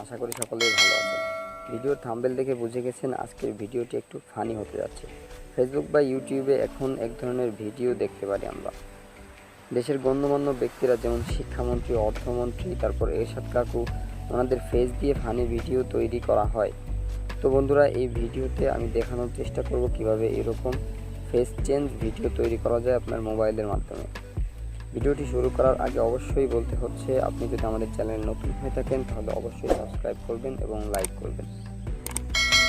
আশা করি সকলেই ভালো আছেন। ভিডিওর থাম্বনেল দেখে বুঝে গেছেন আজকের ভিডিওটি একটু ফানি হতে যাচ্ছে। ফেসবুক বা ইউটিউবে এখন এক ধরনের ভিডিও দেখতে পারি আমরা। দেশের গণ্যমান্য ব্যক্তিরা যেমন শিক্ষামন্ত্রী, অর্থমন্ত্রী, তারপর এরশাদ কাকু, ওনাদের ফেস দিয়ে ফানি ভিডিও তৈরি করা হয়। তো বন্ধুরা, এই ভিডিওতে আমি দেখানোর চেষ্টা করব কিভাবে এরকম ফেস চেঞ্জ ভিডিও তৈরি করা যায় আপনার মোবাইলের মাধ্যমে। ভিডিওটি শুরু করার আগে অবশ্যই বলতে হচ্ছে, আপনি যদি আমাদের চ্যানেলে নতুন হয়ে থাকেন তাহলে অবশ্যই সাবস্ক্রাইব করবেন এবং লাইক করবেন,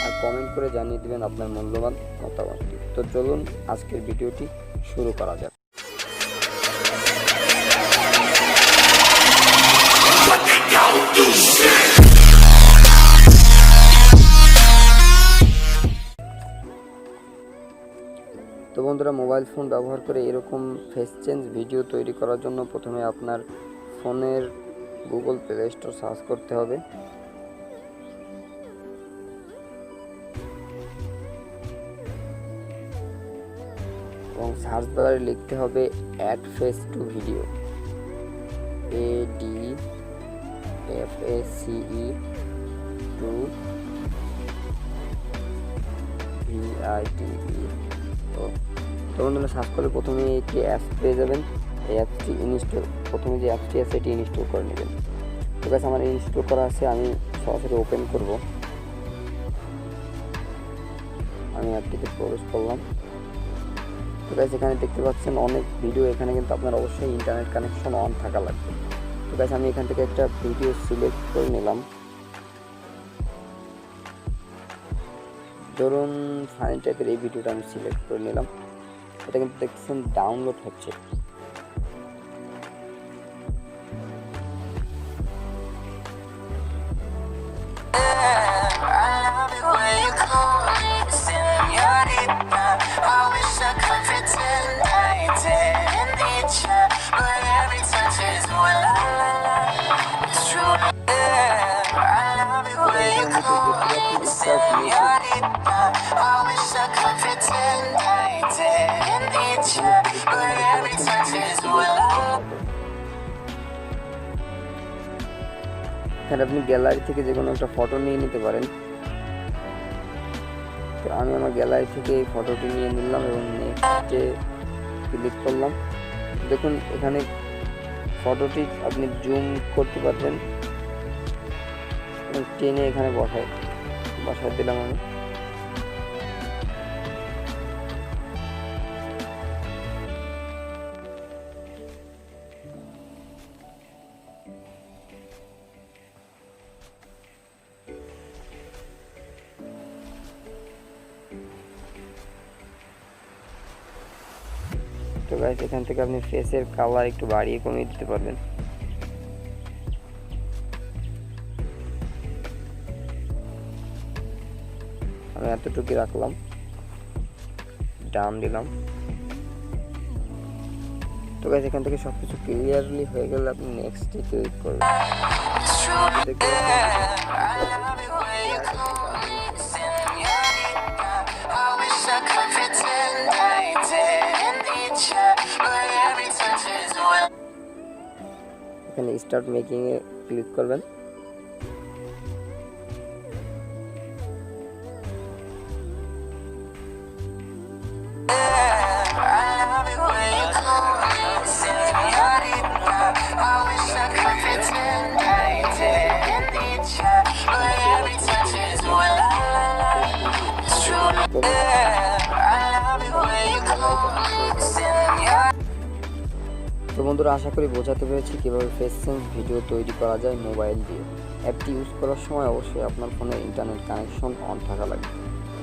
আর কমেন্ট করে জানিয়ে দেবেন আপনার মূল্যবান মতামতটি। তো চলুন আজকের ভিডিওটি শুরু করা যাক। তো বন্ধুরা, মোবাইল ফোন ব্যবহার করে এরকম ফেস চেঞ্জ ভিডিও তৈরি করার জন্য প্রথমে আপনার ফোনের গুগল প্লে স্টোর সার্চ করতে হবে। এবং সার্চ বারে লিখতে হবে add face to video, ADFACE to VITE। তো বন্ধুরা, সার্চ করলে প্রথমে একটি অ্যাপস পেয়ে যাবেন। এই অ্যাপসটি প্রথমে যে অ্যাপসটি আছে এটি ইনস্টল করে নেবেন। তো গাইস, আমার ইনস্টল করা আছে, আমি সরাসরি ওপেন করব। আমি অ্যাপটিতে প্রবেশ করলাম। তো গাইস, এখানে দেখতে পাচ্ছেন অনেক ভিডিও। এখানে কিন্তু আপনার অবশ্যই ইন্টারনেট কানেকশন অন থাকা লাগবে। তো গাইস, আমি এখান থেকে একটা ভিডিও সিলেক্ট করে নিলাম। ধরুন ফানি টাইপের এই ভিডিওটা আমি সিলেক্ট করে নিলাম। এটা কিন্তু দেখছেন ডাউনলোড হচ্ছে। এখানে আপনি গ্যালারি থেকে যে কোনো একটা ফটো নিয়ে নিতে পারেন। তো আমি আমার গ্যালারি থেকে এই ফটোটি নিয়ে নিলাম এবং নেক্সটে ক্লিক করলাম। দেখুন, এখানে ফটোটি আপনি জুম করতে পারবেন এবং টেনে এখানে বসায় দিলাম আমি। তো গাইস, এখান থেকে আপনি ফেসের কালার একটু বাড়িয়ে কমিয়ে দিতে পারবেন। আমি এতটুকু রাখলাম, ডান দিলাম। তো গাইস, এখান থেকে সবকিছু ক্লিয়ারলি হয়ে গেলে আপনি নেক্সটে ক্লিক করবেন। এখানে স্টার্ট মেকিং এ ক্লিক করবেন। তো বন্ধুরা, আশা করি বোঝাতে পেরেছি কিভাবে ফেস চেঞ্জ ভিডিও তৈরি করা যায় মোবাইল দিয়ে। অ্যাপটি ইউজ করার সময় অবশ্যই আপনার ফোনে ইন্টারনেট কানেকশন অন থাকা লাগবে।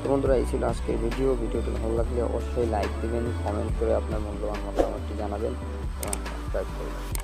তো বন্ধুরা, এই ছিল আজকের ভিডিওটি ভালো লাগলে অবশ্যই লাইক দিবেন, কমেন্ট করে আপনার মূল্যবান মতামতটি জানাবেন এবং সাবস্ক্রাইব করবেন।